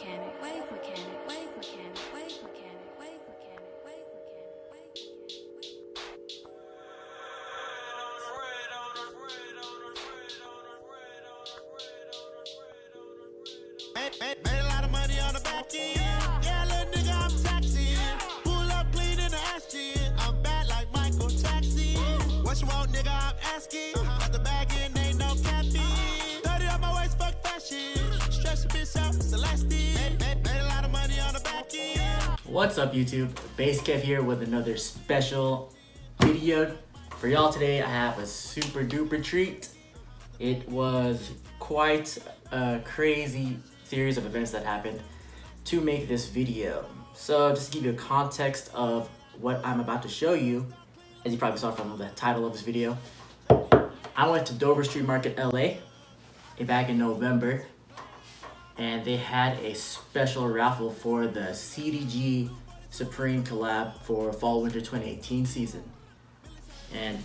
mechanic, wave mechanic, wave mechanic, wave mechanic, wave mechanic, wave Made a lot of money on the back end. Yeah, little nigga, I'm taxing. Pull up clean in the ass chin. I'm bad like Michael Jackson. What you want, nigga? I'm asking. Got the bag in, ain't no capping. 30 on my waist, fuck fashion. Stretch the bitch out, Celeste. Made a lot of money on the back end. What's up, YouTube? Base Kev here with another special video for y'all today. I have a super duper treat. It was quite a crazy series of events that happened to make this video. So just to give you a context of what I'm about to show you, as you probably saw from the title of this video, I went to Dover Street Market, LA back in November, and they had a special raffle for the CDG Supreme collab for fall/winter 2018 season. And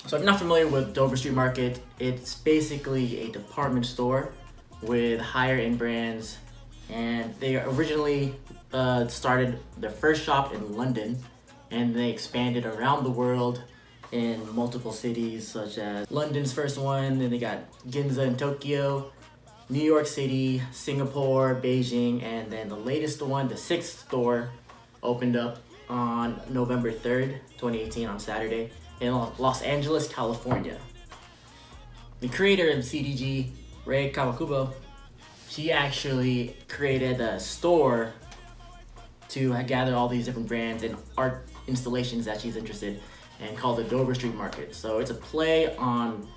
so if you're not familiar with Dover Street Market, it's basically a department store with higher end brands, and they originally started their first shop in London, and they expanded around the world in multiple cities, such as London's first one, then they got Ginza in Tokyo, New York City, Singapore, Beijing, and then the latest one, the 6th store, opened up on November 3rd, 2018 on Saturday in Los Angeles, California. The creator of CDG, Rei Kawakubo, she actually created a store to gather all these different brands and art installations that she's interested in, called the Dover Street Market. So it's a play on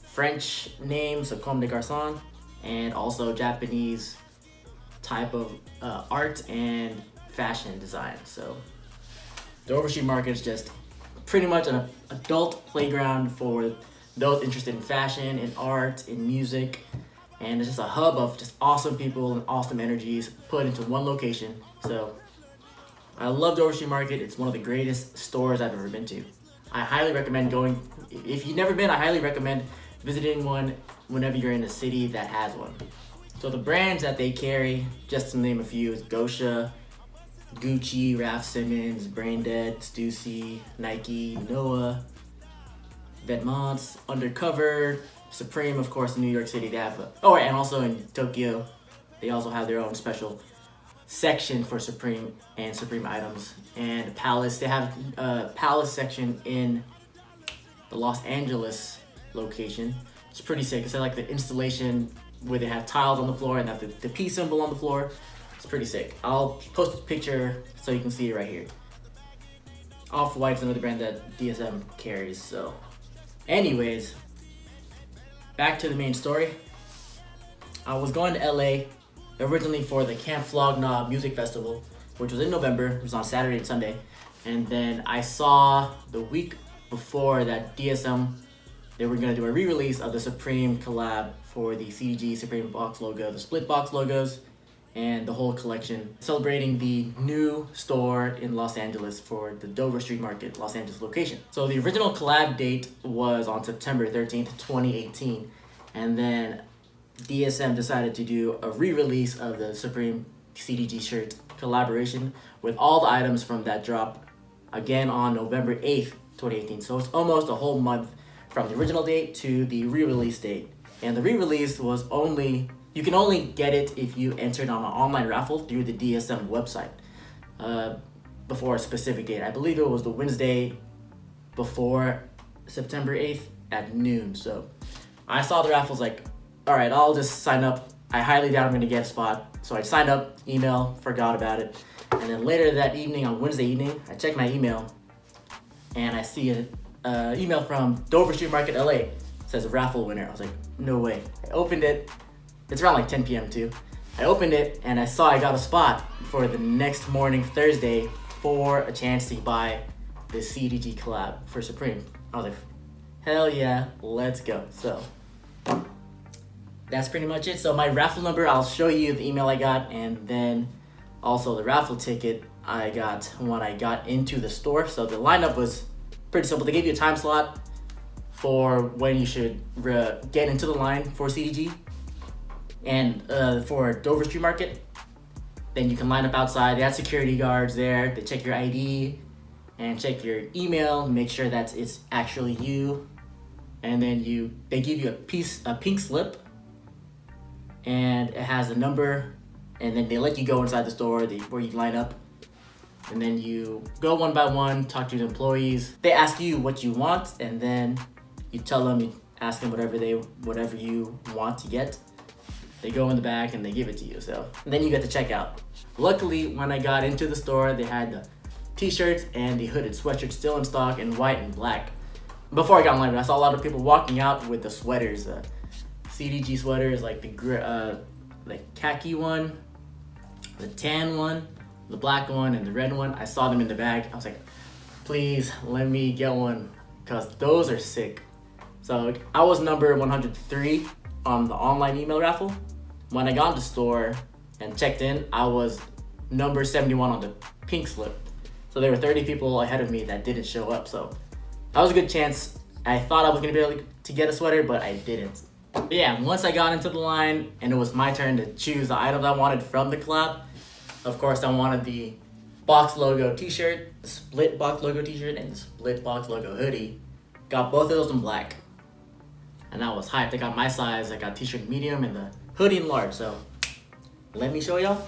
French names, so Comme Des Garcons, and also Japanese type of art and fashion design. So Dover Street Market is just pretty much an adult playground for those interested in fashion, in art, in music, and it's just a hub of just awesome people and awesome energies put into one location. So I love Dover Street Market. It's one of the greatest stores I've ever been to. I highly recommend going. If you've never been, I highly recommend visiting one whenever you're in a city that has one. So the brands that they carry, just to name a few, is Gosha, Gucci, Raf Simons, Braindead, Stussy, Nike, Noah, Vetements, Undercover, Supreme, of course, in New York City. They have, and also in Tokyo, they also have their own special section for Supreme and Supreme items. And Palace, they have a Palace section in the Los Angeles location. It's pretty sick. It's like the installation where they have tiles on the floor and have the P symbol on the floor. It's pretty sick. I'll post a picture so you can see it right here. Off-White's another brand that DSM carries. So anyways, back to the main story. I was going to LA originally for the Camp Flog Gnaw Music Festival, which was in November. It was on Saturday and Sunday. And then I saw the week before that DSM, they were gonna do a re-release of the Supreme collab for the CDG Supreme box logo, the split box logos, and the whole collection, celebrating the new store in Los Angeles for the Dover Street Market, Los Angeles location. So the original collab date was on September 13th, 2018. And then DSM decided to do a re-release of the Supreme CDG Shirt collaboration with all the items from that drop again on November 8th, 2018. So it's almost a whole month from the original date to the re-release date. And the re-release was you can only get it if you entered on an online raffle through the DSM website before a specific date. I believe it was the Wednesday before September 8th at noon. So I saw the raffles like, all right, I'll just sign up. I highly doubt I'm gonna get a spot. So I signed up, email, forgot about it. And then later that evening, on Wednesday evening, I checked my email and I see an email from Dover Street Market, LA. It says raffle winner. I was like, no way. I opened it. It's around like 10 p.m. too. I opened it and I saw I got a spot for the next morning, Thursday, for a chance to buy the CDG collab for Supreme. I was like, hell yeah, let's go. So that's pretty much it. So my raffle number, I'll show you the email I got, and then also the raffle ticket I got when I got into the store. So the lineup was pretty simple. They gave you a time slot for when you should get into the line for CDG. And for Dover Street Market, then you can line up outside. They have security guards there. They check your ID and check your email, make sure that it's actually you. And then they give you a pink slip, and it has a number, and then they let you go inside the store where you line up. And then you go one by one, talk to the employees. They ask you what you want, and then you tell them, you ask them whatever you want to get. They go in the back and they give it to you. So and then you get to check out. Luckily, when I got into the store, they had the t-shirts and the hooded sweatshirts still in stock in white and black. Before I got online, I saw a lot of people walking out with the sweaters, CDG sweaters, like the khaki one, the tan one, the black one, and the red one. I saw them in the bag. I was like, please let me get one, because those are sick. So I was number 103 on the online email raffle. When I got in the store and checked in, I was number 71 on the pink slip. So there were 30 people ahead of me that didn't show up. So that was a good chance. I thought I was gonna be able to get a sweater, but I didn't. But yeah, once I got into the line and it was my turn to choose the items I wanted from the collab, of course I wanted the box logo t-shirt, the split box logo t-shirt, and the split box logo hoodie. Got both of those in black. And I was hyped. I got my size. I got t-shirt medium and the hoodie in large. So let me show y'all.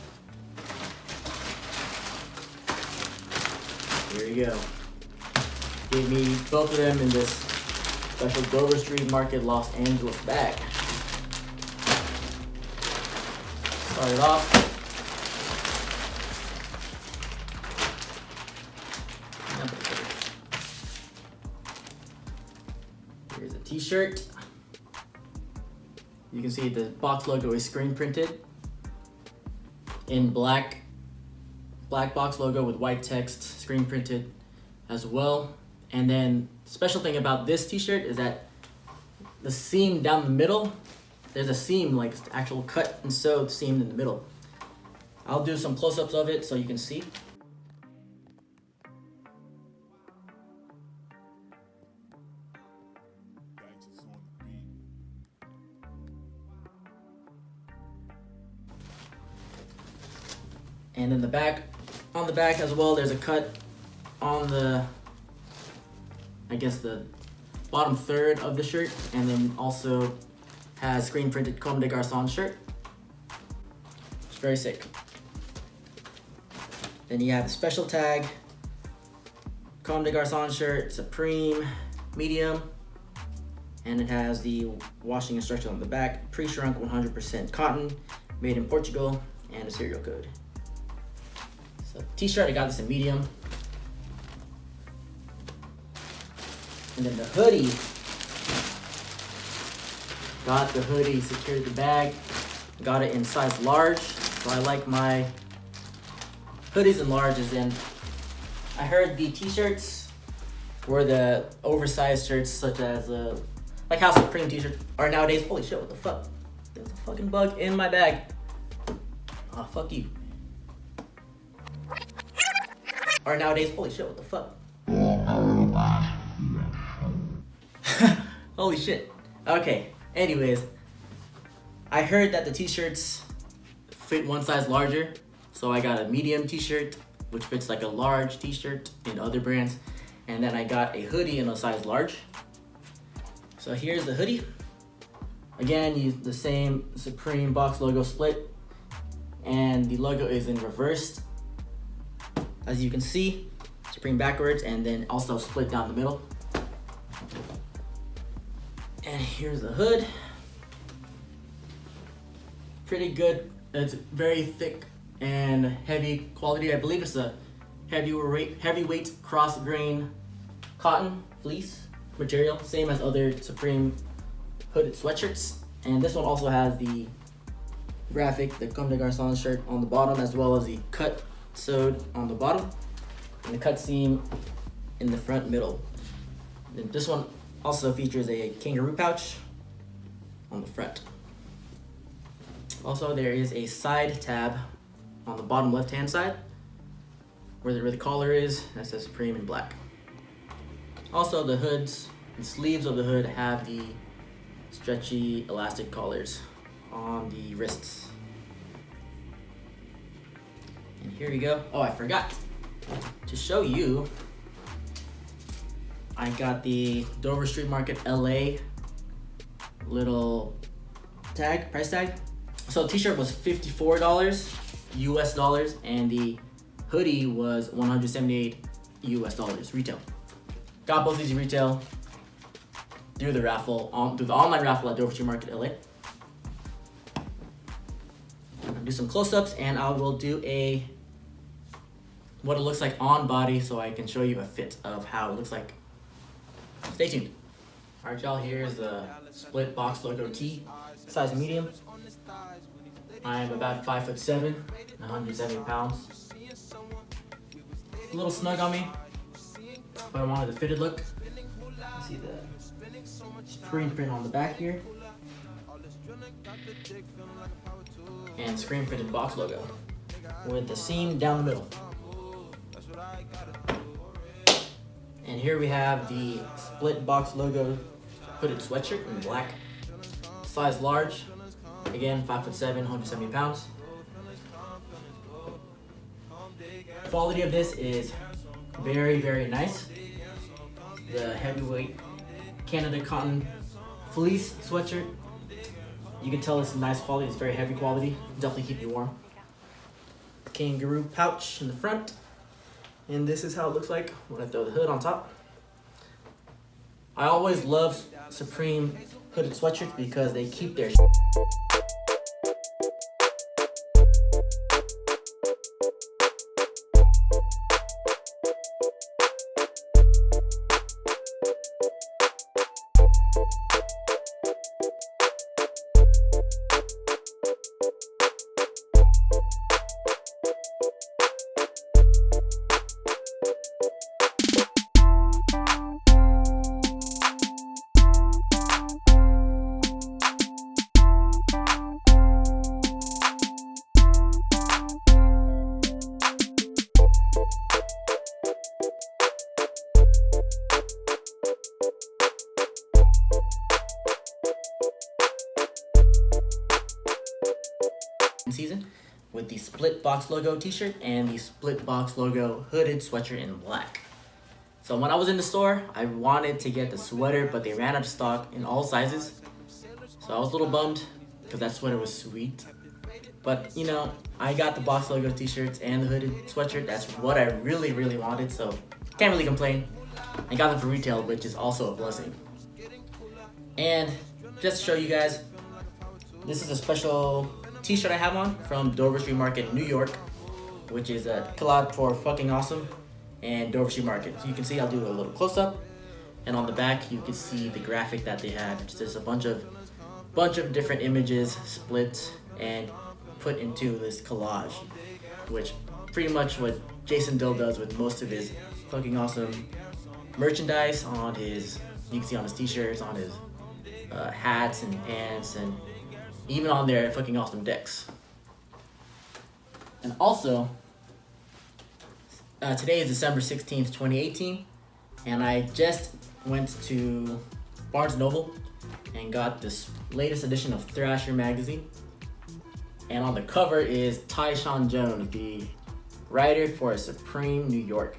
Here you go. Gave me both of them in this special Dover Street Market Los Angeles bag. Started off. Here's a t-shirt. You can see the box logo is screen printed in black box logo with white text, screen printed as well. And then special thing about this t-shirt is that the seam down the middle, there's a seam, like actual cut and sewed seam in the middle. I'll do some close-ups of it so you can see. And then on the back as well, there's a cut on the, I guess the bottom third of the shirt, and then also has screen printed Comme Des Garcons shirt. It's very sick. Then you have the special tag, Comme Des Garcons shirt, Supreme, medium, and it has the washing instructions on the back, pre-shrunk 100% cotton, made in Portugal, and a serial code. T-shirt, I got this in medium. And then the hoodie. Got the hoodie, secured the bag. Got it in size large. So I like my hoodies in larges. And I heard the t-shirts were the oversized shirts, such as like how Supreme t-shirts are nowadays. Holy shit, what the fuck? There's a fucking bug in my bag. Oh, fuck you. Are nowadays, holy shit, what the fuck? Holy shit. Okay, anyways, I heard that the t-shirts fit one size larger, so I got a medium t-shirt, which fits like a large t-shirt in other brands, and then I got a hoodie in a size large. So here's the hoodie. Again, use the same Supreme box logo split, and the logo is in reversed. As you can see, Supreme backwards, and then also split down the middle. And here's the hood. Pretty good. It's very thick and heavy quality. I believe it's a heavyweight cross grain cotton fleece material, same as other Supreme hooded sweatshirts. And this one also has the graphic, the Comme Des Garcons shirt on the bottom, as well as the cut sewed on the bottom and the cut seam in the front middle. And this one also features a kangaroo pouch on the front. Also, there is a side tab on the bottom left hand side where the collar is, that says Supreme in black. Also, the hoods and sleeves of the hood have the stretchy elastic collars on the wrists. And here we go. Oh, I forgot to show you. I got the Dover Street Market LA little tag, price tag. So the t-shirt was $54 US dollars, and the hoodie was $178 US dollars retail. Got both these retail through the raffle, through the online raffle at Dover Street Market LA. I'm gonna do some close-ups, and I will do what it looks like on body so I can show you a fit of how it looks like. Stay tuned. All right, y'all, here's the split box logo tee, size medium. I'm about 5'7", 170 pounds. A little snug on me, but I wanted the fitted look. You see the screen print on the back here, and screen printed box logo with the seam down the middle. And here we have the split box logo hooded sweatshirt in black, size large. Again, 5'7", 170 pounds. Quality of this is very, very nice. The heavyweight Canada cotton fleece sweatshirt. You can tell it's nice quality. It's very heavy quality. Definitely keep you warm. Kangaroo pouch in the front. And this is how it looks like when I throw the hood on top. I always love Supreme hooded sweatshirts because they keep their season with the split box logo t-shirt and the split box logo hooded sweatshirt in black. So when I was in the store, I wanted to get the sweater, but they ran out of stock in all sizes. So I was a little bummed because that sweater was sweet. But you know, I got the box logo t-shirts and the hooded sweatshirt. That's what I really, really wanted, so can't really complain. I got them for retail, which is also a blessing. And just to show you guys, this is a special t-shirt I have on from Dover Street Market, New York, which is a collab for Fucking Awesome and Dover Street Market. So you can see I'll do a little close-up, and on the back you can see the graphic that they have. It's just a bunch of different images split and put into this collage, which pretty much what Jason Dill does with most of his Fucking Awesome merchandise on his, you can see on his t-shirts, on his hats and pants, and even on their Fucking Awesome decks. And also, today is December 16th, 2018, and I just went to Barnes & Noble and got this latest edition of Thrasher magazine. And on the cover is Tyshawn Jones, the writer for Supreme New York.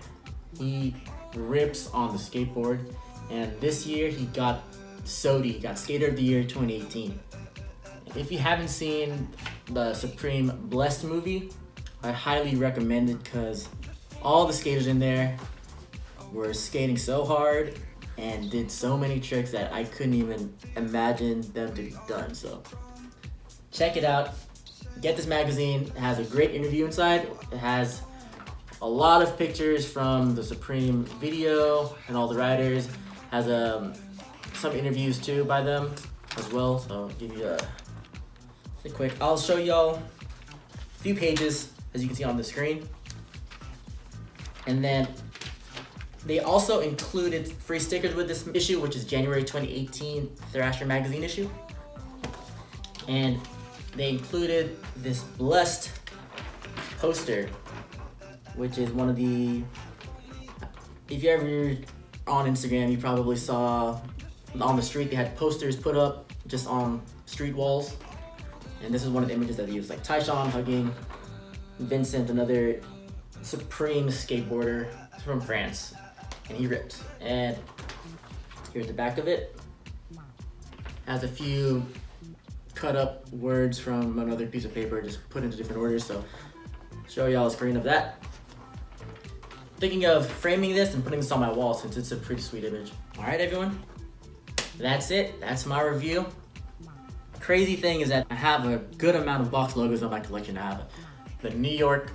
He rips on the skateboard, and this year he got SOTY, he got Skater of the Year 2018. If you haven't seen the Supreme Blessed movie, I highly recommend it because all the skaters in there were skating so hard and did so many tricks that I couldn't even imagine them to be done. So check it out. Get this magazine. It has a great interview inside. It has a lot of pictures from the Supreme video and all the writers. It has some interviews too by them as well. So I'll give you a quick. I'll show y'all a few pages as you can see on the screen. And then they also included free stickers with this issue, which is January 2018 Thrasher magazine issue. And they included this Blessed poster, which is one of the, if you're ever on Instagram, you probably saw on the street they had posters put up just on street walls. And this is one of the images that they use, like Tyshawn hugging Vincent, another Supreme skateboarder from France, and he ripped. And here's the back of it. Has a few cut up words from another piece of paper, just put into different orders. So show y'all a screen of that. Thinking of framing this and putting this on my wall since it's a pretty sweet image. All right, everyone, that's it. That's my review. Crazy thing is that I have a good amount of box logos on my collection. I have the New York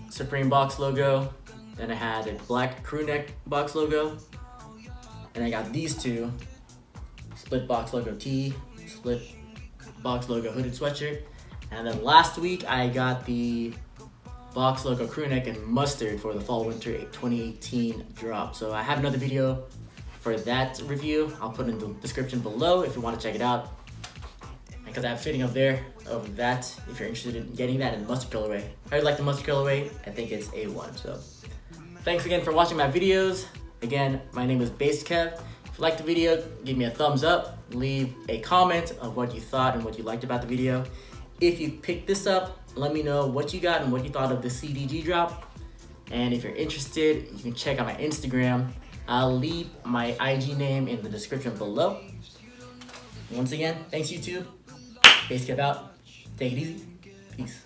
Supreme box logo, then I had a black crew neck box logo, and I got these two, split box logo tee, split box logo hooded sweatshirt, and then last week I got the box logo crew neck and mustard for the fall winter 2018 drop. So I have another video for that review. I'll put in the description below if you want to check it out, because I have fitting up there of that if you're interested in getting that in mustard colorway. I like the mustard colorway. I think it's A1. So thanks again for watching my videos. Again, my name is Basskev. If you liked the video, give me a thumbs up. Leave a comment of what you thought and what you liked about the video. If you picked this up, let me know what you got and what you thought of the CDG drop. And if you're interested, you can check out my Instagram. I'll leave my IG name in the description below. Once again, thanks YouTube. Basskev out. Take it easy. Peace.